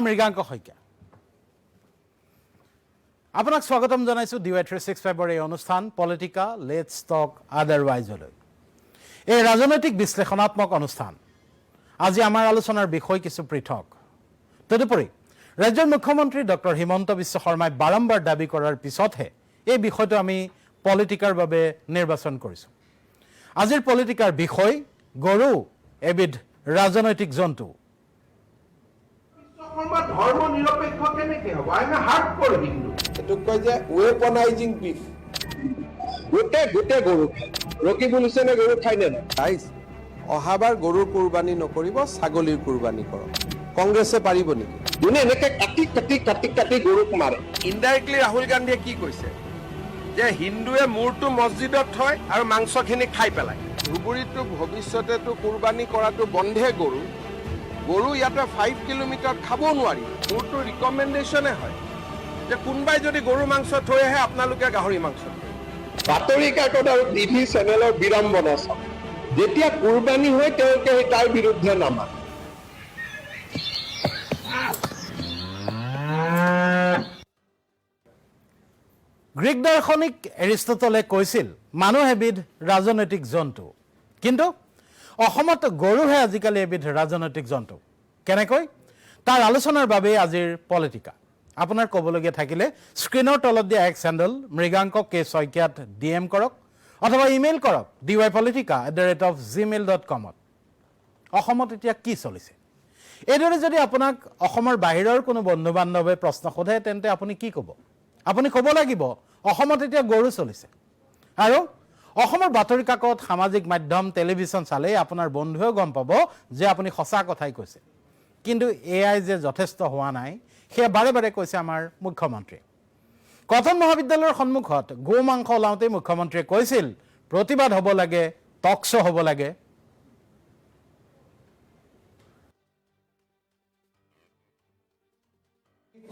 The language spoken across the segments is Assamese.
মৃগাংক শইকীয়া আপোনাক স্বাগতম জনাইছো DY 365 এই অনুষ্ঠান পলিটিকা লেটস টক আদাৰৱাইজলৈ এই ৰাজনৈতিক বিশ্লেষণাত্মক অনুষ্ঠান আজি আমাৰ আলোচনাৰ বিষয় কিছু পৃথক তদুপৰি ৰাজ্যৰ মুখ্যমন্ত্ৰী ডক্টৰ হিমন্ত বিশ্ব শৰ্মাই বাৰম্বাৰ দাবী কৰাৰ পিছতহে এই বিষয়টো আমি পলিটিকাৰ বাবে নিৰ্বাচন কৰিছো আজিৰ পলিটিকাৰ বিষয় গৰু এবিধ ৰাজনৈতিক জন্তু ধর্ম নিরপেক্ষ কেনেকে হব I am hardcore Hindu এটুক কয় যে ওয়েপনাইজিং বিফ গোটে গরু রকিবুল হুসেনে গরু খাই না গাইজ অহাবাৰ গৰুৰ কুৰবানী নকৰিব ছাগলীৰ কুৰবানী কৰক কংগ্ৰেছে পাৰিব নেকি যোনে এনেকে কাটি গৰুক মাৰে ইনডাইৰেক্টলি ৰাহুল গান্ধীয়ে কি কৈছে যে হিন্দুৱে মূৰটো মছজিদত থয় আৰু মাংসখিনি খাই পেলায় ধুবুৰীটো ভৱিষ্যতেতো কুৰবানী কৰাটো বন্ধে গৰু ইয়াতে 5 কিলোমিটাৰ খাব নোৱাৰি মোৰটো ৰিকমেণ্ডেশ্যনে হয় যে কোনোবাই যদি গৰু মাংস থৈ আহে আপোনালোকে গাহৰি মাংস বাতৰি কাকত আৰু টিভি চেনেলৰ বিড়ম্বনা চাওক যেতিয়া কুৰবানী হয় তেওঁলোকে তাৰ বিৰুদ্ধে নামানে গ্ৰীক দাৰ্শনিক এৰিষ্টটলে কৈছিল মানুহ এবিধ ৰাজনৈতিক জন্তু কিন্তু অসমত গৰুহে আজিকালি এবিধ ৰাজনৈতিক জন্তু কেনেকৈ তাৰ আলোচনাৰ বাবে আজিৰ পলিটিকা আপোনাৰ ক'বলগীয়া থাকিলে স্ক্ৰিনৰ তলত দিয়া এক্স হেণ্ডেল মৃগাংক কে শইকীয়াত DM কৰক অথবা ইমেইল কৰক dypolitica@gmail.com অসমত এতিয়া কি চলিছে এইদৰে যদি আপোনাক অসমৰ বাহিৰৰ কোনো বন্ধু বান্ধৱে প্ৰশ্ন সোধে তেন্তে আপুনি কি ক'ব আপুনি ক'ব লাগিব অসমত এতিয়া গৰু চলিছে আৰু অসমৰ বাতৰি কাকত সামাজিক মাধ্যম টেলিভিছন চালে আপোনাৰ বন্ধুৱেও গম পাব যে আপুনি সঁচা কথাই কৈছে কিন্তু AI যে যথেষ্ট হোৱা নাই সেয়া বাৰে বাৰে কৈছে আমাৰ মুখ্যমন্ত্ৰী কটন মহাবিদ্যালয়ৰ সন্মুখত গো মাংস ওলাওঁতে মুখ্যমন্ত্ৰীয়ে কৈছিল প্ৰতিবাদ হ'ব লাগে টক শ্ব' হ'ব লাগে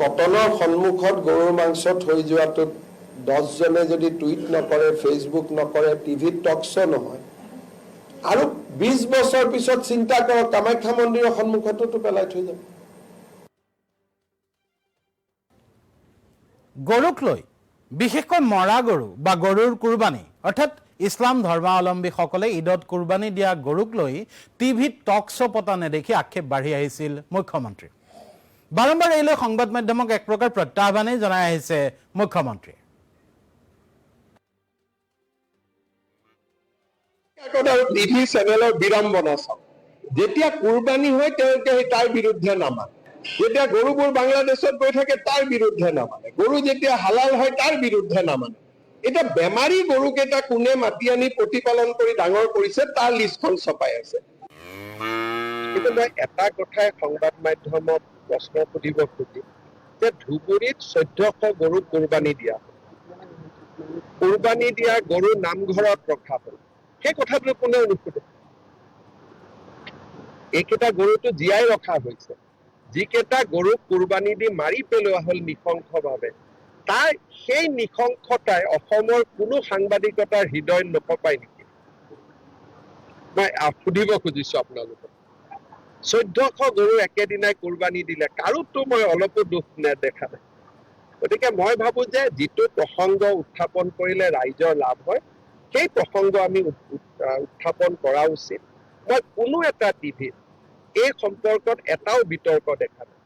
কটনৰ সন্মুখত গৰুৰ মাংস থৈ যোৱাটো 10 জনে যদি টুইট নকৰে ফেচবুক নকৰে টিভিত টক শ্ব' নহয় আৰু 20 বছৰ পিছত চিন্তা কৰক কামাখ্যা মন্দিৰৰ সন্মুখতো পেলাই থৈ যাব গৰুক লৈ বিশেষকৈ মৰা গৰু বা গৰুৰ কুৰবানী অৰ্থাৎ ইছলাম ধৰ্মাৱলম্বীসকলে ঈদত কুৰবানী দিয়া গৰুক লৈ টিভিত টক শ্ব' পতা নেদেখি আক্ষেপ বাঢ়ি আহিছিল মুখ্যমন্ত্ৰী বাৰম্বাৰ এইলৈ সংবাদ মাধ্যমক এক প্ৰকাৰ প্ৰত্যাহ্বানেই জনাই আহিছে মুখ্যমন্ত্ৰী টিভি চেনেলৰ বিড়ম্বনা চাওক যেতিয়া কুৰবানী হয় তেওঁলোকে তাৰ বিৰুদ্ধে নামানে যেতিয়া গৰুবোৰ বাংলাদেশত গৈ থাকে তাৰ বিৰুদ্ধে নামানে গৰু যেতিয়া হালাল হয় তাৰ বিৰুদ্ধে নামানে এটা বেমাৰী গৰুকেইটা কোনে মাতি আনি প্ৰতিপালন কৰি ডাঙৰ কৰিছে তাৰ লিষ্টখন ছপাই আছে কিন্তু মই এটা কথাই সংবাদ মাধ্যমত প্ৰশ্ন সুধিব খুজিম যে ধুবুৰীত 1400 গৰু কুৰবানী দিয়া গৰু নামঘৰত ৰখা হ'ল সেই কথাটো কোনেও নুসুধে এইকেইটা গৰুটো জীয়াই ৰখা হৈছে যিকেইটা গৰুক কুৰবানী দি মাৰি পেলোৱা হ'ল নিশংসভাৱে তাৰ সেই নিশংসতাই অসমৰ কোনো সাংবাদিকতাৰ হৃদয় নকঁপাই নেকি মই সুধিব খুজিছো আপোনালোকক 1400 গৰু একেদিনাই কুৰবানী দিলে কাৰোতো মই অলপো দুখ নেদেখা নাই গতিকে মই ভাবো যে যিটো প্ৰসংগ উত্থাপন কৰিলে ৰাইজৰ লাভ হয় সেই প্ৰসংগ আমি উত্থাপন কৰা উচিত মই কোনো এটা টিভিত এই সম্পৰ্কত এটাও বিতৰ্ক দেখা নাই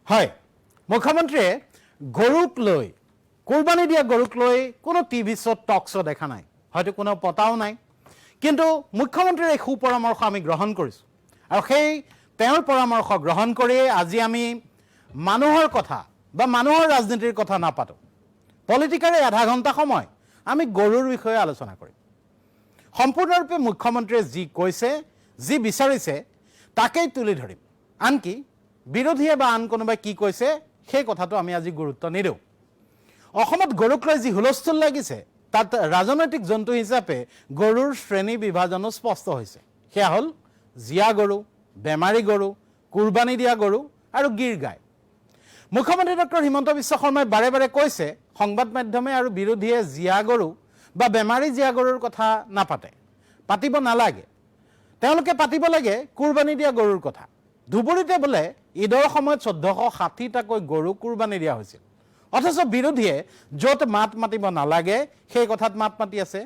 হয় মুখ্যমন্ত্ৰীয়ে গৰুক লৈ কুৰবানী দিয়া গৰুক লৈ কোনো টিভি শ্ব'ত টক শ্ব' দেখা নাই হয়তো কোনো পতাও নাই কিন্তু মুখ্যমন্ত্ৰীৰ এই সুপৰামৰ্শ আমি গ্ৰহণ কৰিছোঁ আৰু সেই তেওঁৰ পৰামৰ্শ গ্ৰহণ কৰিয়ে আজি আমি মানুহৰ কথা বা মানুহৰ ৰাজনীতিৰ কথা নাপাতোঁ পলিটিকাৰে আধা ঘণ্টা সময় আমি গৰুৰ বিষয়ে আলোচনা কৰিম সম্পূৰ্ণৰূপে মুখ্যমন্ত্ৰীয়ে যি কৈছে যি বিচাৰিছে তাকেই তুলি ধৰিম আনকি বিৰোধীয়ে বা আন কোনোবাই কি কৈছে সেই কথাটো আমি আজি গুৰুত্ব নিদিওঁ অসমত গৰুক লৈ যি হুলস্থুল লাগিছে তাত ৰাজনৈতিক জন্তু হিচাপে গৰুৰ শ্ৰেণী বিভাজনো স্পষ্ট হৈছে সেয়া হ'ল জীয়া গৰু বেমাৰী গৰু কুৰবানী দিয়া গৰু আৰু গীৰ গাই মুখ্যমন্ত্ৰী ডক্টৰ হিমন্ত বিশ্ব শৰ্মাই বাৰে বাৰে কৈছে সংবাদ মাধ্যমে আৰু বিৰোধীয়ে জীয়া গৰু বা বেমাৰী জীয়া গৰুৰ কথা নাপাতে পাতিব নালাগে তেওঁলোকে পাতিব লাগে কুৰবানী দিয়া গৰুৰ কথা ধুবুৰীতে বোলে ঈদৰ সময়ত 1460টাকৈ গৰু কুৰবানী দিয়া হৈছিল, অথচ বিৰোধীয়ে য'ত মাত মাতিব নালাগে সেই কথাত মাত মাতি আছে।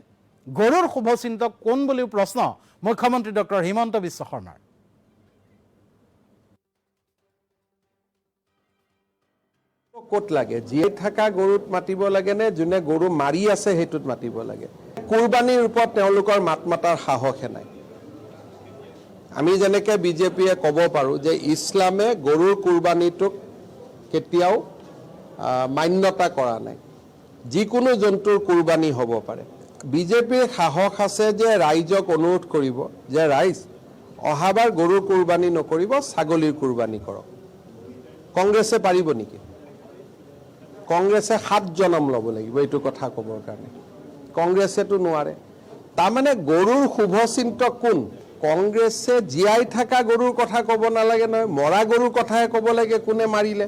গৰুৰ শুভচিন্তক কোন বুলিও প্ৰশ্ন মুখ্যমন্ত্ৰী ডক্টৰ হিমন্ত বিশ্ব শৰ্মাৰ। ক'ত লাগে? জীয়াই থকা গৰুত মাতিব লাগে নে যোনে গৰু মাৰি আছে সেইটোত মাতিব লাগে? কুৰবানীৰ ওপৰত তেওঁলোকৰ মাত মাতাৰ সাহসে নাই। আমি যেনেকৈ বিজেপিয়ে ক'ব পাৰোঁ যে ইছলামে গৰুৰ কুৰবানীটোক কেতিয়াও মান্যতা কৰা নাই, যিকোনো জন্তুৰ কুৰবানী হ'ব পাৰে। বিজেপিৰ সাহস আছে যে ৰাইজক অনুৰোধ কৰিব যে ৰাইজ অহাবাৰ গৰুৰ কুৰবানী নকৰিব, ছাগলীৰ কুৰবানী কৰক। কংগ্ৰেছে পাৰিব নেকি? কংগ্ৰেছে 7 জনম ল'ব লাগিব এইটো কথা ক'বৰ কাৰণে, কংগ্ৰেছেতো নোৱাৰে। তাৰমানে গৰুৰ শুভচিন্তক কোন? কংগ্ৰেছে জীয়াই থকা গৰুৰ কথা ক'ব নালাগে নহয়, মৰা গৰুৰ কথাহে ক'ব লাগে কোনে মাৰিলে।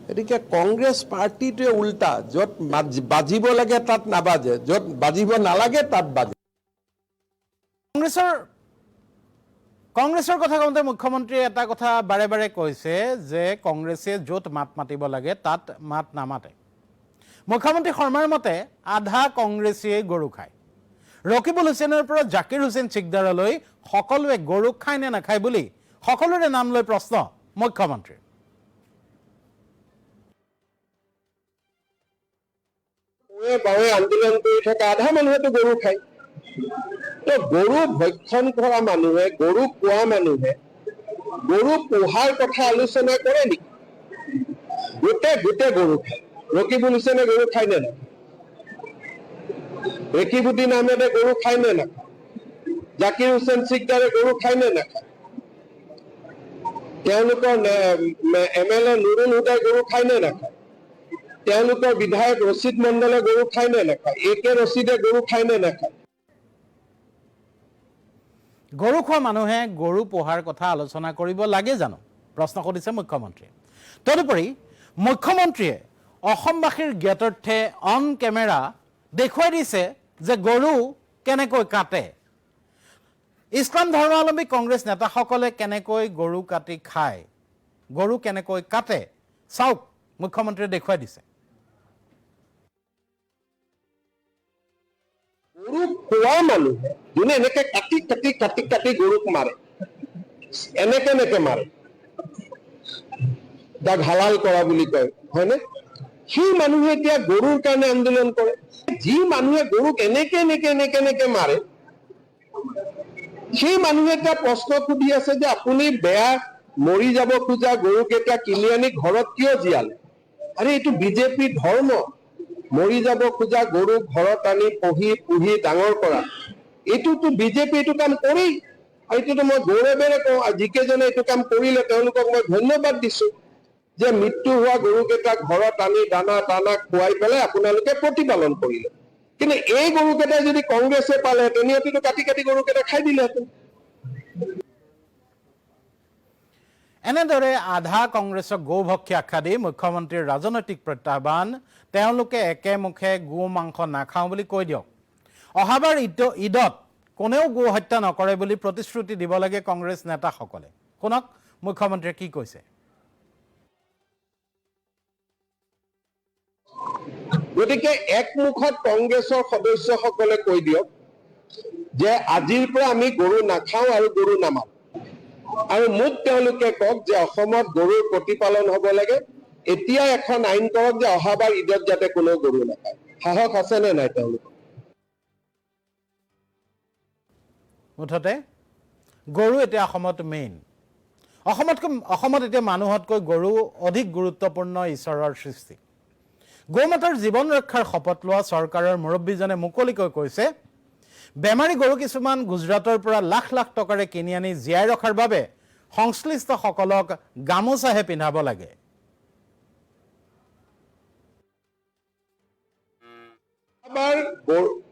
গতিকে কংগ্ৰেছ পাৰ্টিটোৱে উল্টা, য'ত বাজিব লাগে তাত নাবাজে, য'ত বাজিব নালাগে তাত বাজে। কংগ্ৰেছৰ কথা কওঁতে মুখ্যমন্ত্ৰীয়ে এটা কথা বাৰে বাৰে কৈছে যে কংগ্ৰেছে য'ত মাত মাতিব লাগে তাত মাত নামাতে। মুখ্যমন্ত্ৰী শৰ্মাৰ মতে আধা কংগ্ৰেছীয়ে গৰু খায়। ৰকিবুল হুছেইনৰ পৰা জাকিৰ হুছেইন চিকদাৰলৈ সকলোৱে গৰু খায় নে নাখায় বুলি সকলোৰে নাম লৈ প্ৰশ্ন মুখ্যমন্ত্ৰীৰ। বাৱে আন্দোলন কৰি থকা আধা মানুহেতো গৰু খায়। তো গৰু ভক্ষণ কৰা মানুহে, গৰু খোৱা মানুহে গৰু পোহাৰ কথা আলোচনা কৰে নেকি? গোটেই গৰু খায়। ৰকিবুল হুছেইনে গৰু খায় নে নাখায়? ৰেকিবুদ্দিন আহমেদে গৰু খায় নে নাখায়? জাকিৰ হুছেইন চিকদাৰে গৰু খায় নে নাখায়? তেওঁলোকৰ MLA নুৰুল হুদাই গৰু খায় নে নাখায়? তেওঁলোকৰ বিধায়ক ৰচিদ মণ্ডলে গৰু খায় নে নাখায়? AK ৰচিদে গৰু খায় নে নাখায়? গৰু খোৱা মানুহে গৰু পোহাৰ কথা আলোচনা কৰিব লাগে জানো? প্ৰশ্ন কৰিছে মুখ্যমন্ত্ৰীয়ে। তদুপৰি মুখ্যমন্ত্ৰীয়ে অসমবাসীৰ জ্ঞাতাৰ্থে অন কেমেৰা দেখুৱাই দিছে যে গৰু কেনেকৈ কাটে। ইছলাম ধৰ্মাৱলম্বী কংগ্ৰেছ নেতাসকলে কেনেকৈ গৰু কাটি খায়, গৰু কেনেকৈ কাটে চাওক, মুখ্যমন্ত্ৰীয়ে দেখুৱাই দিছে। গৰু খোৱা মানুহে যোনে এনেকে কাটি গৰুক মাৰে, এনেকে মাৰে, যাক হালাল কৰা বুলি কয়, হয়নে? সেই মানুহে এতিয়া গৰুৰ কাৰণে আন্দোলন কৰে। যি মানুহে গৰুক এনেকে মাৰে, সেই মানুহে এতিয়া প্ৰশ্ন সুধি আছে যে আপুনি বেয়া মৰি যাব খোজা গৰুকেইটা কিনি আনি ঘৰত কিয় জীয়ালে? আৰে এইটো বিজেপিৰ ধৰ্ম। মৰি যাব খোজা গৰু ঘৰত আনি পুহি ডাঙৰ কৰা, এইটোতো বিজেপি এইটো কাম কৰেই। আৰু এইটোতো মই গৌৰৱেৰে কওঁ, যিকেইজনে এইটো কাম কৰিলে তেওঁলোকক মই ধন্যবাদ দিছো যে মৃত্যু হোৱা গৰুকেইটা ঘৰত আনি দানা খুৱাই পেলাই আপোনালোকে প্ৰতিপালন কৰিলে। কিন্তু এই গৰুকেইটাই যদি কংগ্ৰেছে পালে তেনেহ'লেতো কাটি গৰুকেইটা খাই দিলেহেঁতেন। এনেদৰে আধা কংগ্ৰেছক গৌভক্ষী আখ্যা দি মুখ্যমন্ত্ৰীৰ ৰাজনৈতিক প্ৰত্যাহ্বান, তেওঁলোকে একেমুখে গো মাংস নাখাওঁ বুলি কৈ দিয়ক। অহাবাৰ ঈদত কোনেও গো হত্যা নকৰে বুলি প্ৰতিশ্ৰুতি দিব লাগে কংগ্ৰেছ নেতাসকলে। শুনক মুখ্যমন্ত্ৰীয়ে কি কৈছে। গতিকে একমুখত কংগ্ৰেছৰ সদস্যসকলে কৈ দিয়ক যে আজিৰ পৰা আমি গৰু নাখাওঁ আৰু গৰু নামানো, আৰু মোক তেওঁলোকে কওক যে অসমত গৰুৰ প্ৰতিপালন হ'ব লাগে। এতিয়া এখন আইন কৰক যে অহাবাৰ ঈদত যাতে কোনো গৰু নাখায়। সাহস আছে নে নাই তেওঁলোকৰ? মুঠতে গৰু এতিয়া অসমত মেইন। অসমত এতিয়া মানুহতকৈ গৰু অধিক গুৰুত্বপূৰ্ণ ঈশ্বৰৰ সৃষ্টি। গৌমাতাৰ জীৱন ৰক্ষাৰ শপত লোৱা চৰকাৰৰ মুৰব্বীজনে মুকলিকৈ কৈছে, বেমাৰী গৰু কিছুমান গুজৰাটৰ পৰা লাখ লাখ টকাৰে কিনি আনি জীয়াই ৰখাৰ বাবে সংশ্লিষ্টসকলক গামোচাহে পিন্ধাব লাগে।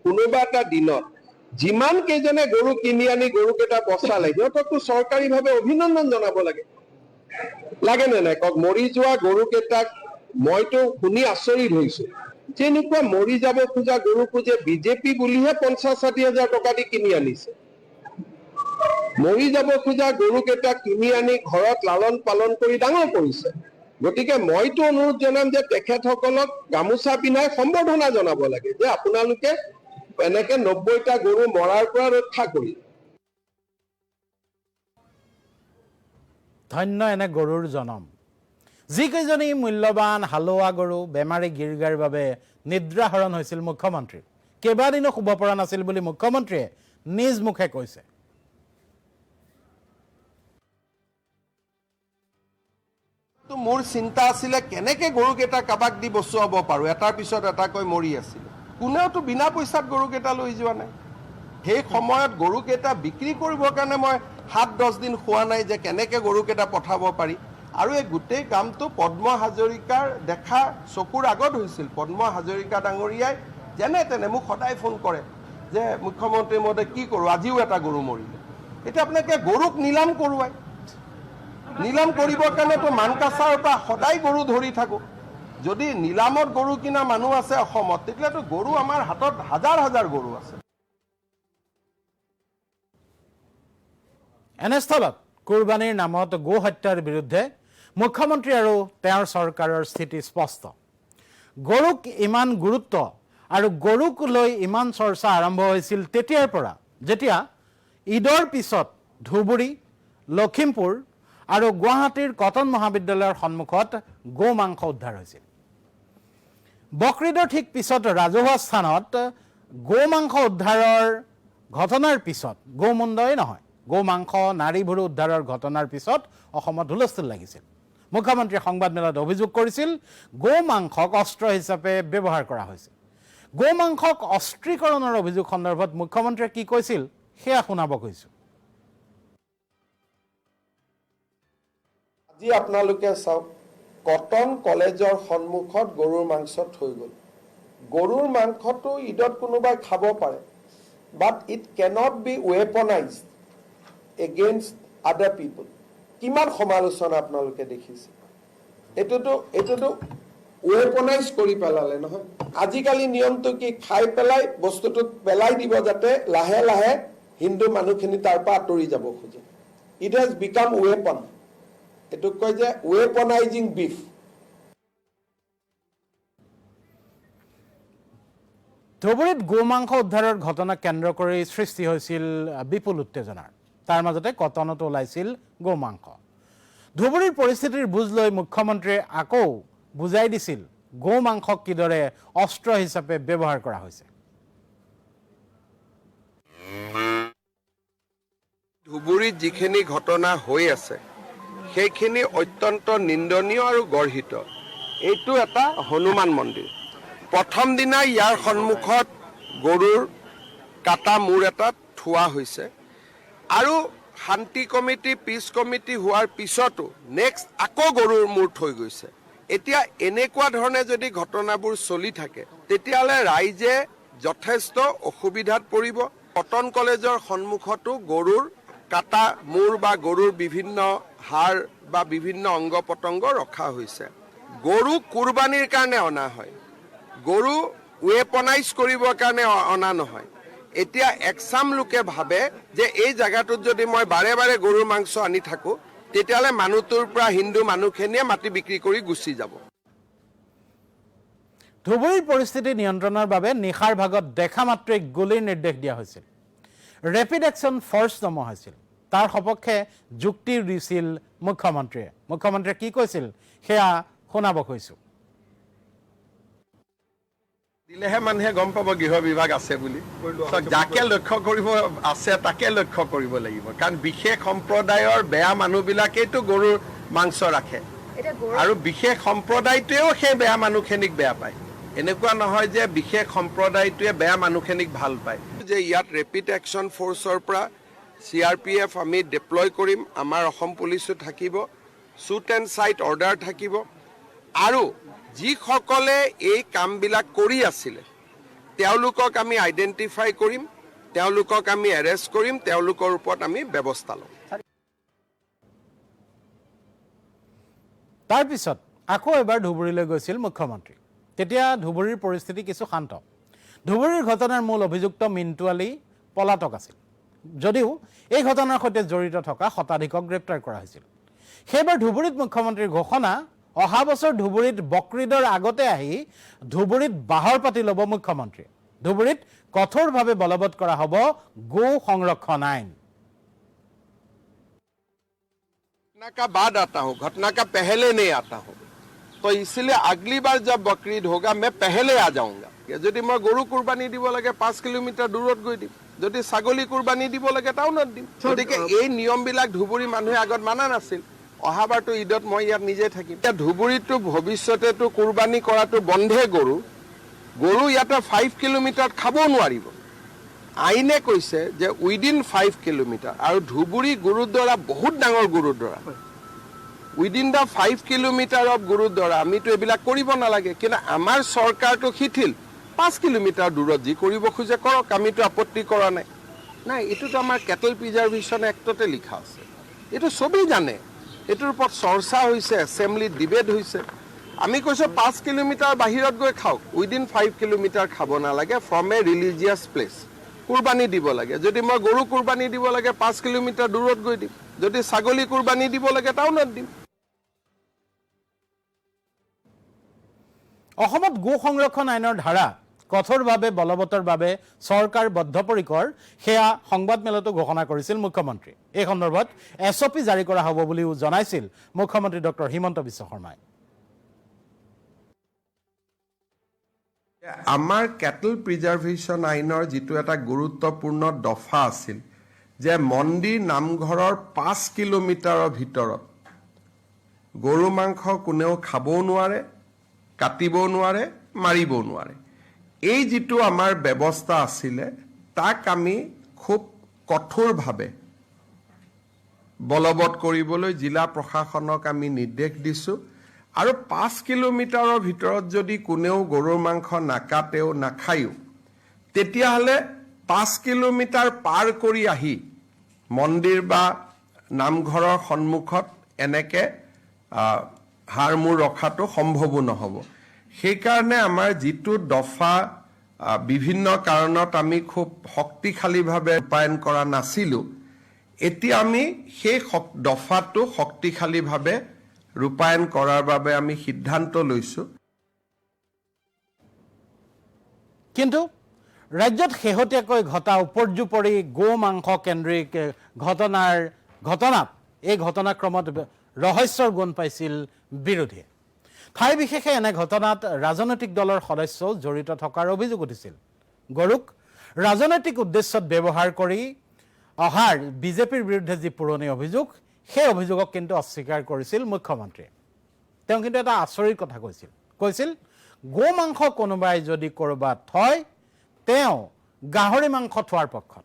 কোনোবা এটা দিনত যিমান কেইজনে গৰু কিনি আনি গৰুকেইটা বচালে সিহঁতকতো চৰকাৰীভাৱে অভিনন্দন জনাব লাগে। লাগে নে নাই কওক? মৰি যোৱা গৰুকেইটাক মইতো শুনি আচৰিত হৈছো, যেনেকুৱা মৰি যাব খোজা গৰুকো যে বিজেপি বুলিহে 50-60 হাজাৰ টকা দি কিনি আনিছে। মৰি যাব খোজা গৰুকেইটা কিনি আনি ঘৰত লালন পালন কৰি ডাঙৰ কৰিছে। গতিকে মইতো অনুৰোধ জনাম যে তেখেতসকলক গামোচা পিন্ধাই সম্বৰ্ধনা জনাব লাগে যে আপোনালোকে এনেকে 90টা গৰু মৰাৰ পৰা ৰক্ষা কৰি। ধন্য এনে গৰুৰ জনম। যিকেইজনী মূল্যৱান হালোৱা গৰু বেমাৰী গিৰ্গাৰ বাবে নিদ্ৰাহৰণ হৈছিল মুখ্যমন্ত্ৰী, কেইবাদিনো শুব পৰা নাছিল বুলি মুখ্যমন্ত্ৰীয়ে নিজ মুখে কৈছে। মোৰ চিন্তা আছিলে কেনেকে গৰুকেইটা কাবাক দি বচুৱাব পাৰোঁ, এটাৰ পিছত এটাকৈ মৰি আছিলে। কোনেওতো বিনা পইচাত গৰুকেইটা লৈ যোৱা নাই। সেই সময়ত গৰুকেইটা বিক্ৰী কৰিবৰ কাৰণে মই 7-10 দিন খোৱা নাই যে কেনেকে গৰুকেইটা পঠাব পাৰি। আৰু এই গোটেই কামটো পদ্ম হাজৰিকাৰ দেখা চকুৰ আগত হৈছিল। পদ্ম হাজৰিকা ডাঙৰীয়াই যেনে তেনে মোক সদায় ফোন কৰে যে মুখ্যমন্ত্ৰী মহোদয় কি কৰোঁ, আজিও এটা গৰু মৰিলে। এতিয়া আপোনালোকে গৰুক নিলাম কৰোৱাই, নিলাম কৰিবৰ কাৰণেতো মানকাছাৰ পৰা সদায় গৰু ধৰি থাকোঁ। যদি নিলামত গৰু কিনা মানুহ আছে অসমত, তেতিয়াতো গৰু আমাৰ হাতত হাজাৰ হাজাৰ গৰু আছে। এনেস্থলত কুৰবানীৰ নামত গো হত্যাৰ বিৰুদ্ধে মুখ্যমন্ত্ৰী আৰু তেওঁৰ চৰকাৰৰ স্থিতি স্পষ্ট। গৰুক ইমান গুৰুত্ব আৰু গৰুক লৈ ইমান চৰ্চা আৰম্ভ হৈছিল তেতিয়াৰ পৰা, যেতিয়া ঈদৰ পিছত ধুবুৰী, লখিমপুৰ আৰু গুৱাহাটীৰ কটন মহাবিদ্যালয়ৰ সন্মুখত গো মাংস উদ্ধাৰ হৈছিল। বকৰিদৰ ঠিক পিছত ৰাজহুৱা স্থানত গো মাংস উদ্ধাৰৰ ঘটনাৰ পিছত, গোমুণ্ডই নহয়, গো মাংস নাড়ীভুৰু উদ্ধাৰৰ ঘটনাৰ পিছত অসমত হুলস্থুল লাগিছিল। মুখ্যমন্ত্ৰীয়ে সংবাদমেলত অভিযোগ কৰিছিল গো মাংসক অস্ত্ৰ হিচাপে ব্যৱহাৰ কৰা হৈছে। গো মাংসক অস্ত্ৰীকৰণৰ অভিযোগ সন্দৰ্ভত মুখ্যমন্ত্ৰীয়ে কি কৈছিল সেয়া শুনাব কৈছোঁ। আজি আপোনালোকে চাওক, কটন কলেজৰ সন্মুখত গৰুৰ মাংস থৈ গ'ল। গৰুৰ মাংসটো ঈদত কোনোবাই খাব পাৰে, but it can't be weaponized against other people. কিমান সমালোচনা আপোনালোকে দেখিছে। এইটোতো ৱেপনাইজ কৰি পেলালে নহয়। আজিকালি নিয়মটো কি, খাই পেলাই বস্তুটো পেলাই দিব যাতে লাহে লাহে হিন্দু মানুহখিনি তাৰ পৰা আঁতৰি যাব খোজে। It has became weapon. এইটোক কয় যে ৱেপনাইজিং বিফ। ধুবুৰীত গো মাংস উদ্ধাৰৰ ঘটনাক কেন্দ্ৰ কৰি সৃষ্টি হৈছিল বিপুল উত্তেজনাৰ। তাৰ মাজতে কটনতো ওলাইছিল গো মাংস। ধুবুৰীৰ পৰিস্থিতিৰ বুজ লৈ মুখ্যমন্ত্ৰীয়ে আকৌ বুজাই দিছিল গো মাংসক কিদৰে অস্ত্ৰ হিচাপে ব্যৱহাৰ কৰা হৈছে। ধুবুৰীত যিখিনি ঘটনা হৈ আছে সেইখিনি অত্যন্ত নিন্দনীয় আৰু গৰ্হিত। এইটো এটা হনুমান মন্দিৰ। প্ৰথম দিনা ইয়াৰ সন্মুখত গৰুৰ কাটা মূৰ এটা থোৱা হৈছে আৰু শান্তি কমিটি, পিচ কমিটি হোৱাৰ পিছতো নেক্সট আকৌ গৰুৰ মূৰ থৈ গৈছে। এতিয়া এনেকুৱা ধৰণে যদি ঘটনাবোৰ চলি থাকে তেতিয়াহ'লে ৰাইজে যথেষ্ট অসুবিধাত পৰিব। কটন কলেজৰ সন্মুখতো গৰুৰ কাটা মূৰ বা গৰুৰ বিভিন্ন হাড় বা বিভিন্ন অংগ পতংগ ৰখা হৈছে। গৰু কুৰবানীৰ কাৰণে অনা হয়, গৰু ৱেপনাইজ কৰিবৰ কাৰণে অনা নহয়। এতিয়া একচাম লোকে ভাবে যে এই জায়গাটোত যদি মই বাৰে বাৰে গৰুৰ মাংস আনি থাকোঁ তেতিয়াহ'লে মানুহটোৰ পৰা হিন্দু মানুহখিনিয়ে মাটি বিক্ৰী কৰি গুচি যাব। ধুবুৰীৰ পৰিস্থিতি নিয়ন্ত্ৰণৰ বাবে নিশাৰ ভাগত দেখা মাত্ৰই গুলীৰ নিৰ্দেশ দিয়া হৈছিল। ৰেপিড একশ্যন ফ'ৰ্চ নমোৱা হৈছিল। তাৰ সপক্ষে যুক্তি দিছিল মুখ্যমন্ত্ৰীয়ে। মুখ্যমন্ত্ৰীয়ে কি কৈছিল সেয়া শুনাব কৈছোঁ। দিলেহে মানুহে গম পাব গৃহ বিভাগ আছে বুলি। যাকে লক্ষ্য কৰিব আছে তাকে লক্ষ্য কৰিব লাগিব, কাৰণ বিশেষ সম্প্ৰদায়ৰ বেয়া মানুহবিলাকেইতো গৰুৰ মাংস ৰাখে আৰু বিশেষ সম্প্ৰদায়টোৱেও সেই বেয়া মানুহখিনিক বেয়া পায়। এনেকুৱা নহয় যে বিশেষ সম্প্ৰদায়টোৱে বেয়া মানুহখিনিক ভাল পায়। যে ইয়াত ৰেপিড একশ্যন ফ'ৰ্চৰ পৰা CRPF আমি ডিপ্লয় কৰিম, আমাৰ অসম পুলিচো থাকিব, শ্বুট এণ্ড চাইট অৰ্ডাৰ থাকিব আৰু যিসকলে এই কামবিলাক কৰি আছিলে তেওঁলোকক আমি আইডেণ্টিফাই কৰিম, তেওঁলোকক আমি এৰেষ্ট কৰিম, তেওঁলোকৰ ওপৰত আমি ব্যৱস্থা ল'ম। তাৰপিছত আকৌ এবাৰ ধুবুৰীলৈ গৈছিল মুখ্যমন্ত্ৰী। তেতিয়া ধুবুৰীৰ পৰিস্থিতি কিছু শান্ত। ধুবুৰীৰ ঘটনাৰ মূল অভিযুক্ত মিণ্টু আলী পলাতক আছিল। যদিও এই ঘটনাৰ সৈতে জড়িত থকা শতাধিকক গ্ৰেপ্তাৰ কৰা হৈছিল। সেইবাৰ ধুবুৰীত মুখ্যমন্ত্ৰীৰ ঘোষণা, অহা বছৰ ধুবুৰীত বকৰিদৰ আগতে আহি ধুবুৰীত বাহৰ পাতি ল'ব মুখ্যমন্ত্ৰী। ধুবুৰীত কঠোৰভাৱে বলবৎ কৰা হ'ব গো সংৰক্ষণ আইন। घटना का बाद आता हूँ, घटना का पहले नहीं आता हूँ, तो इसलिए अगली बार जब बकरीद होगा मैं पहले आ जाऊंगा। यदि मैं गरु कुर्बानी দিব লাগে 5 কিলোমিটাৰ দূৰত গৈ দিম, যদি ছাগলী কুৰবানী দিব লাগে টাউনত দিম। গতিকে এই নিয়মবিলাক ধুবুৰী মানুহে আগত মানা নাছিল। অহাবাৰটো ঈদত মই ইয়াত নিজে থাকিম। এতিয়া ধুবুৰীতো ভৱিষ্যতেতো কুৰবানী কৰাটো বন্ধে গৰু ইয়াতে 5 কিলোমিটাৰত খাব নোৱাৰিব। আইনে কৈছে যে উইদিন 5 কিলোমিটাৰ, আৰু ধুবুৰী গুৰুদ্বাৰা বহুত ডাঙৰ gurdwara, within the 5 kilometre of gurdwara আমিতো এইবিলাক কৰিব নালাগে। কিন্তু আমাৰ চৰকাৰটো শিথিল, 5 কিলোমিটাৰ দূৰত যি কৰিব খোজে কৰক, আমিতো আপত্তি কৰা নাই। নাই, এইটোতো আমাৰ কেটল প্ৰিজাৰ্ভেশ্যন এক্টতে লিখা আছে, এইটো চবেই জানে। এইটোৰ ওপৰত চৰ্চা হৈছে, এছেম্বলিত ডিবেট হৈছে। আমি কৈছোঁ 5 কিলোমিটাৰ বাহিৰত গৈ খাওক, উইদিন 5 কিলোমিটাৰ খাব নালাগে ফ্ৰম এ ৰিলিজিয়াছ প্লেচ। কুৰবানী দিব লাগে, যদি মই গৰু কুৰবানী দিব লাগে 5 কিলোমিটাৰ দূৰত গৈ দিম, যদি ছাগলী কুৰবানী দিব লাগে টাউনত দিম। অসমত গো সংৰক্ষণ আইনৰ ধাৰা কঠোৰভাৱে বলবতৰ বাবে চৰকাৰ বদ্ধপৰিকৰ, সেয়া সংবাদমেলতো ঘোষণা কৰিছিল মুখ্যমন্ত্ৰী। এই সন্দৰ্ভত SOP জাৰি কৰা হ'ব বুলিও জনাইছিল মুখ্যমন্ত্ৰী ডক্টৰ হিমন্ত বিশ্ব শৰ্মাই। আমাৰ কেটল প্ৰিজাৰ্ভেশ্যন আইনৰ যিটো এটা গুৰুত্বপূৰ্ণ দফা আছিল যে মন্দিৰ নামঘৰৰ 5 কিলোমিটাৰৰ ভিতৰত গৰু মাংস কোনেও খাবও নোৱাৰে, কাটিবও নোৱাৰে, মাৰিবও নোৱাৰে। এই যিটো আমাৰ ব্যৱস্থা আছিলে তাক আমি খুব কঠোৰভাৱে বলবৎ কৰিবলৈ জিলা প্ৰশাসনক আমি নিৰ্দেশ দিছোঁ। আৰু 5 কিলোমিটাৰৰ ভিতৰত যদি কোনেও গৰুৰ মাংস নাকাটেও নাখায়ো, তেতিয়াহ'লে 5 কিলোমিটাৰ পাৰ কৰি আহি মন্দিৰ বা নামঘৰৰ সন্মুখত এনেকৈ হাৰ মূৰ ৰখাটো সম্ভৱো নহ'ব। সেইকাৰণে আমাৰ যিটো দফা বিভিন্ন কাৰণত আমি খুব শক্তিশালীভাৱে ৰূপায়ণ কৰা নাছিলোঁ, এতিয়া আমি সেই দফাটো শক্তিশালীভাৱে ৰূপায়ণ কৰাৰ বাবে আমি সিদ্ধান্ত লৈছোঁ। কিন্তু ৰাজ্যত শেহতীয়াকৈ ঘটা উপৰ্যুপৰি গো মাংস কেন্দ্ৰিক ঘটনাত এই ঘটনাক্ৰমত ৰহস্যৰ গুণ পাইছিল বিৰোধীয়ে। ঠাই বিশেষে এনে ঘটনাত ৰাজনৈতিক দলৰ সদস্যও জড়িত থকাৰ অভিযোগ উঠিছিল। গৰুক ৰাজনৈতিক উদ্দেশ্যত ব্যৱহাৰ কৰি অহাৰ বিজেপিৰ বিৰুদ্ধে যি পুৰণি অভিযোগ, সেই অভিযোগক কিন্তু অস্বীকাৰ কৰিছিল মুখ্যমন্ত্ৰীয়ে। তেওঁ কিন্তু এটা আচৰিত কথা কৈছিল গো মাংস কোনোবাই যদি ক'ৰবাত থয়, তেওঁ গাহৰি মাংস থোৱাৰ পক্ষত।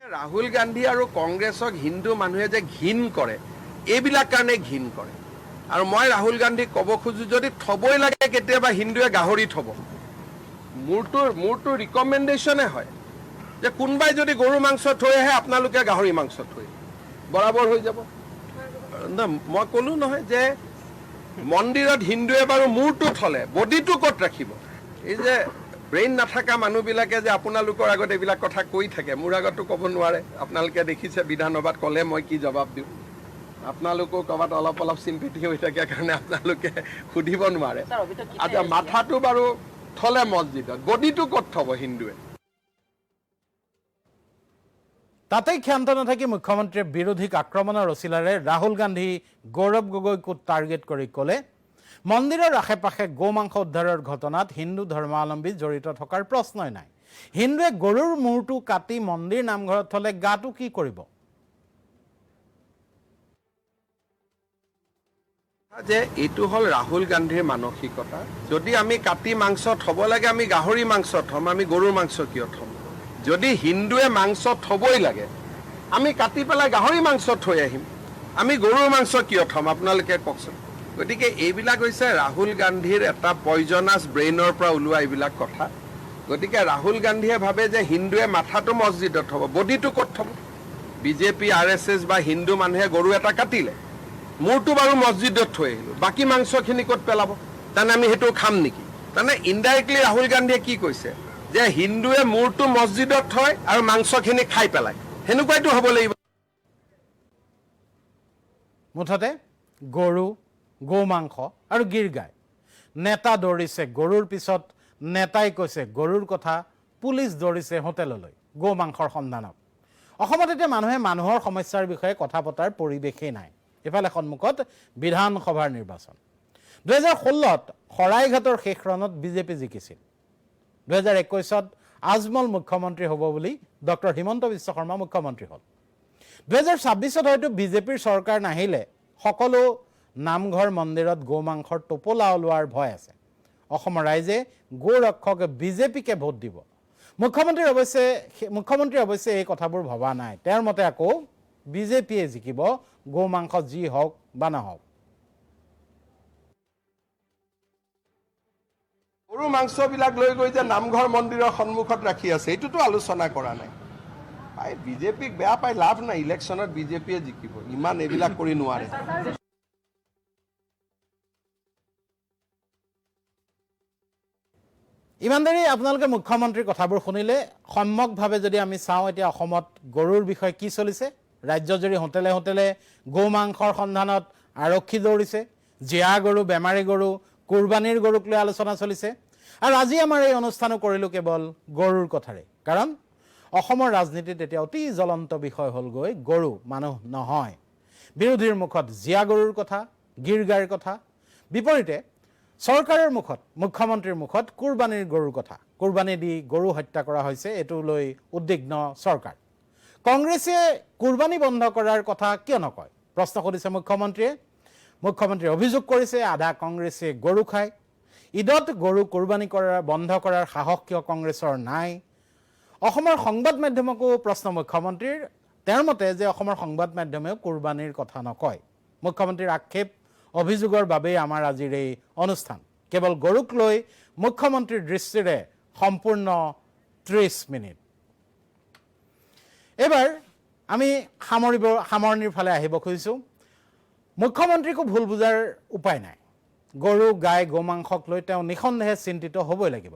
ৰাহুল গান্ধী আৰু কংগ্ৰেছক হিন্দু মানুহে যে ঘিণ কৰে, এইবিলাক কাৰণে ঘিণ কৰে। আৰু মই ৰাহুল গান্ধীক ক'ব খোজোঁ, যদি থবই লাগে কেতিয়াবা হিন্দুৱে গাহৰি থব। মোৰতো ৰিকমেণ্ডেশ্যনে হয় যে কোনোবাই যদি গৰু মাংস থৈ আহে, আপোনালোকে গাহৰি মাংস থৈ বৰাবৰ হৈ যাব। মই ক'লো নহয় যে মন্দিৰত হিন্দুৱে বাৰু মূৰটো থলে বডিটো ক'ত ৰাখিব? এই যে ব্ৰেইন নাথাকা মানুহবিলাকে যে আপোনালোকৰ আগত এইবিলাক কথা কৈ থাকে, মোৰ আগততো ক'ব নোৱাৰে। আপোনালোকে দেখিছে বিধানসভাত ক'লে মই কি জবাব দিওঁ। আপোনালোকেও ক'ৰবাত অলপ চিম্পিটি হৈ থাকে কাৰণে আপোনালোকে সুধিব নোৱাৰে। আচ্ছা, মাথাটো বাৰু থলে মছজিদত, বডিটো ক'ত থব হিন্দুৱে? তাতেই ক্ষান্ত নাথাকি মুখ্যমন্ত্ৰীয়ে বিৰোধীক আক্ৰমণৰ অচিলাৰে ৰাহুল গান্ধী, গৌৰৱ গগৈকো টাৰ্গেট কৰি ক'লে, মন্দিৰৰ আশে পাশে গো মাংস উদ্ধাৰৰ ঘটনাত হিন্দু ধৰ্মাৱলম্বী জড়িত থকাৰ প্ৰশ্নই নাই। হিন্দুৱে গৰুৰ মূৰটো কাটি মন্দিৰ নামঘৰত থলে গাটো কি কৰিব? যে এইটো হ'ল ৰাহুল গান্ধীৰ মানসিকতা। যদি আমি কাটি মাংস থব লাগে, আমি গাহৰি মাংস থম, আমি গৰুৰ মাংস কিয় থম? যদি হিন্দুৱে মাংস থবই লাগে, আমি কাটি পেলাই গাহৰি মাংস থৈ আহিম, আমি গৰুৰ মাংস কিয় থম? আপোনালোকে কওকচোন। গতিকে এইবিলাক হৈছে ৰাহুল গান্ধীৰ এটা পয়জনাছ ব্ৰেইনৰ পৰা ওলোৱা এইবিলাক কথা। গতিকে ৰাহুল গান্ধীয়ে ভাবে যে হিন্দুৱে মাথাটো মছজিদত থব, বডিটো ক'ত থব? বিজেপি, RSS বা হিন্দু মানুহে গৰু এটা কাটিলে, মূৰটো বাৰু মছজিদত থৈ আহিলোঁ, বাকী মাংসখিনি ক'ত পেলাব? তাৰমানে আমি সেইটো খাম নেকি? মানে ইনডাইৰেক্টলি ৰাহুল গান্ধীয়ে কি কৈছে যে হিন্দুৱে মূৰটো মছজিদত থয় আৰু মাংসখিনি খাই পেলায়, সেনেকুৱাইতো হ'ব লাগিব। মুঠতে গৰু, গৌ মাংস আৰু গিৰ গাই, নেতা দৌৰিছে গৰুৰ পিছত, নেতাই কৈছে গৰুৰ কথা, পুলিচ দৌৰিছে হোটেললৈ গৌ মাংসৰ সন্ধানত। অসমত এতিয়া মানুহে মানুহৰ সমস্যাৰ বিষয়ে কথা পতাৰ পৰিৱেশেই নাই। ইফালে সন্মুখত বিধানসভাৰ নিৰ্বাচন। 2016ত শৰাইঘাটৰ শেষ ৰণত বিজেপি জিকিছিল। 2021ত আজমল মুখ্যমন্ত্ৰী হ'ব বুলি ডক্টৰ হিমন্ত বিশ্ব শৰ্মা মুখ্যমন্ত্ৰী হ'ল। 2026ত হয়তো বিজেপিৰ চৰকাৰ নাহিলে সকলো নামঘৰ মন্দিৰত গৌ মাংসৰ টোপোলা ওলোৱাৰ ভয় আছে। অসমৰ ৰাইজে গৌ ৰক্ষক বিজেপিকে ভোট দিব। মুখ্যমন্ত্ৰী অৱশ্যে এই কথাবোৰ ভবা নাই। তেওঁৰ মতে আকৌ বিজেপিয়ে জিকিব, গৌ মাংস যি হওক বা নহওক। গৰু মাংসবিলাক লৈ গৈ যে নামঘৰ মন্দিৰৰ সন্মুখত ৰাখি আছে, এইটোতো আলোচনা কৰা নাই। বিজেপিক বেয়া পাই লাভ নাই, ইলেকশ্যনত বিজেপিয়ে জিকিব, ইমান এইবিলাক কৰি নোৱাৰে। ইমান দেৰি আপোনালোকে মুখ্যমন্ত্ৰীৰ কথাবোৰ শুনিলে। সম্যকভাৱে যদি আমি চাওঁ, এতিয়া অসমত গৰুৰ বিষয়ে কি চলিছে, ৰাজ্যজুৰি হোটেলে হোটেলে গৌ মাংসৰ সন্ধানত আৰক্ষী দৌৰিছে। জীয়া গৰু, বেমাৰী গৰু, কুৰবানীৰ গৰুক লৈ আলোচনা চলিছে। আৰু আজি আমাৰ এই অনুষ্ঠানো কৰিলোঁ কেৱল গৰুৰ কথাৰে, কাৰণ অসমৰ ৰাজনীতিত এতিয়া অতি জ্বলন্ত বিষয় হ'লগৈ গৰু, মানুহ নহয়। বিৰোধীৰ মুখত জীয়া গৰুৰ কথা, গিৰ গাইৰ কথা, বিপৰীতে চৰকাৰৰ মুখত, মুখ্যমন্ত্ৰীৰ মুখত কুৰবানীৰ গৰুৰ কথা। কুৰবানী দি গৰু হত্যা কৰা হৈছে, এইটো লৈ উদ্বিগ্ন চৰকাৰ। কংগ্ৰেছে কুৰবানী বন্ধ কৰাৰ কথা কিয় নকয়, প্ৰশ্ন কৰিছে মুখ্যমন্ত্ৰীয়ে। মুখ্যমন্ত্ৰীয়ে অভিযোগ কৰিছে আধা কংগ্ৰেছে গৰু খায়। ঈদত গৰু কুৰবানী বন্ধ কৰাৰ সাহস কিয় কংগ্ৰেছৰ নাই? অসমৰ সংবাদ মাধ্যমকো প্ৰশ্ন মুখ্যমন্ত্ৰীৰ। তেওঁৰ মতে যে অসমৰ সংবাদ মাধ্যমেও কুৰবানীৰ কথা নকয়। মুখ্যমন্ত্ৰীৰ আক্ষেপ, অভিযোগৰ বাবেই আমাৰ আজিৰ এই অনুষ্ঠান। কেৱল গৰুক লৈ মুখ্যমন্ত্ৰীৰ দৃষ্টিৰে সম্পূৰ্ণ 30 মিনিট। এইবাৰ আমি সামৰণিৰ ফালে আহিব খুজিছোঁ। মুখ্যমন্ত্ৰীকো ভুল বুজাৰ উপায় নাই। গৰু, গাই, গৌ মাংসক লৈ তেওঁ নিঃসন্দেহে চিন্তিত হ'বই লাগিব।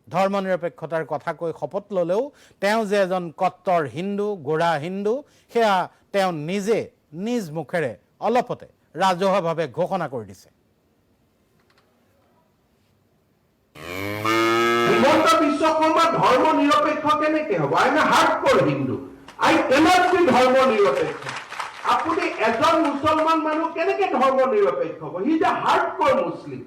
ধৰ্ম নিৰপেক্ষতাৰ কথা কৈ শপত ল'লেও তেওঁ যে এজন কট্টৰ হিন্দু, গোড়া হিন্দু, সেয়া তেওঁ নিজে নিজ মুখেৰে অলপতে ৰাজহুৱাভাৱে ঘোষণা কৰি দিছে। হিমন্ত বিশ্ব শৰ্মা ধৰ্ম নিৰপেক্ষ কেনেকে হ'ব? I am a hardcore Hindu, I can't be ধৰ্ম নিৰপেক্ষ। আপুনি এজন মুছলমান মানুহ কেনেকে ধৰ্ম নিৰপেক্ষ হ'ব? হি ইজ এ হাৰ্ডক'ৰ মুছলিম।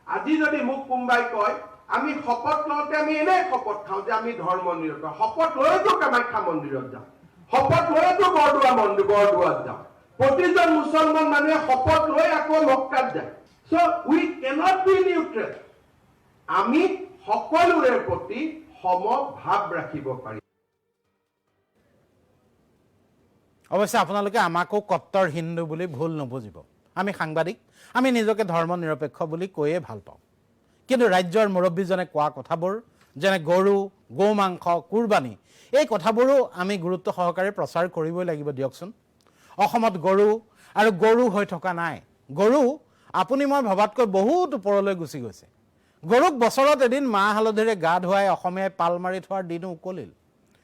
আজি যদি মোক কোনোবাই কয় আমি শপত লওঁতে আমি এনেই শপত খাওঁ যে আমি ধৰ্ম নিৰপেক্ষ, শপত লৈতো কামাখ্যা মন্দিৰত যাওঁ, শপত লৈতো বৰদোৱাত যাওঁ। প্ৰতিজন মুছলমান মানুহে শপত লৈ আকৌ মক্কাত যায়। চ' উই কেনট বি নিউট্ৰেল। আমি সকলোৰে প্ৰতি সমভাৱ ৰাখিব পাৰিম। অৱশ্যে আপোনালোকে আমাকো কট্টৰ হিন্দু বুলি ভুল নুবুজিব। আমি সাংবাদিক, আমি নিজকে ধৰ্ম নিৰপেক্ষ বুলি কৈয়ে ভাল পাওঁ। কিন্তু ৰাজ্যৰ মুৰব্বীজনে কোৱা কথাবোৰ, যেনে গৰু, গৌ মাংস, কুৰবানী, এই কথাবোৰো আমি গুৰুত্ব সহকাৰে প্ৰচাৰ কৰিবই লাগিব দিয়কচোন। অসমত গৰু আৰু গৰু হৈ থকা নাই। গৰু আপুনি মই ভবাতকৈ বহুত ওপৰলৈ গুচি গৈছে। গৰুক বছৰত এদিন মাহ হালধিৰে গা ধুৱাই অসমীয়াই পাল মাৰি থোৱাৰ দিনো উকলিল।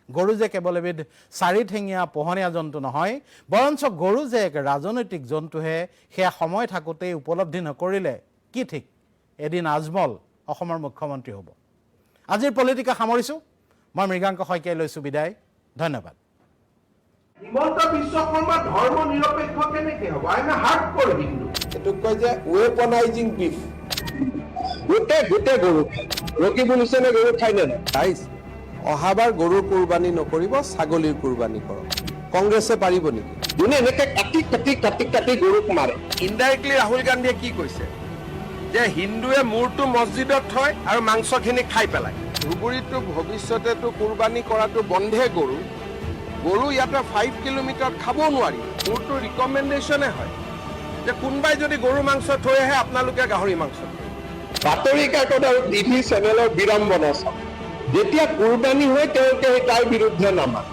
গৰু যে কেৱল এবিধ চাৰিঠেঙীয়া পোহনীয়া জন্তু নহয়, বৰঞ্চ গৰু যে এক ৰাজনৈতিক জন্তুহে, সেয়া সময় থাকোঁতেই উপলব্ধি নকৰিলে কি ঠিক এদিন আজমল অসমৰ মুখ্যমন্ত্ৰী হ'ব। আজিৰ পলিটিকা সামৰিছোঁ। মই মৃগাংক শইকীয়াই লৈছোঁ বিদায়। ধন্যবাদ। হিমন্ত বিশ্ব শৰ্মা ধৰ্ম নিৰপেক্ষ কেনেকে হ'ব? I am a hardcore Hindu. এইটোক কয় যে ৱেপনাইজিং বিফ। গোটেই গৰু খায়। ৰকিবুল হুছেইনে গৰু খায় নে নাই? অহাবাৰ গৰুৰ কুৰবানী নকৰিব, ছাগলীৰ কুৰবানী কৰক। কংগ্ৰেছে পাৰিব নেকি? যোনে এনেকে কাটি গৰুক মাৰে। ইনডাইৰেক্টলি ৰাহুল গান্ধীয়ে কি কৈছে যে হিন্দুৱে মূৰটো মছজিদত থয় আৰু মাংসখিনি খাই পেলায়। ধুবুৰীটো ভৱিষ্যতেতো কুৰবানী কৰাটো বন্ধে গৰু ইয়াতে 5 কিলোমিটাৰত খাবও নোৱাৰি। মোৰতো ৰিকমেণ্ডেশ্যনে হয় যে কোনোবাই যদি গৰু মাংস থৈ আহে আপোনালোকে গাহৰি মাংস। বাতৰি কাকত আৰু টিভি চেনেলৰ বিড়ম্বনা চাওক। যেতিয়া কুৰবানী হয় তেওঁলোকে তাৰ বিৰুদ্ধে নামানে।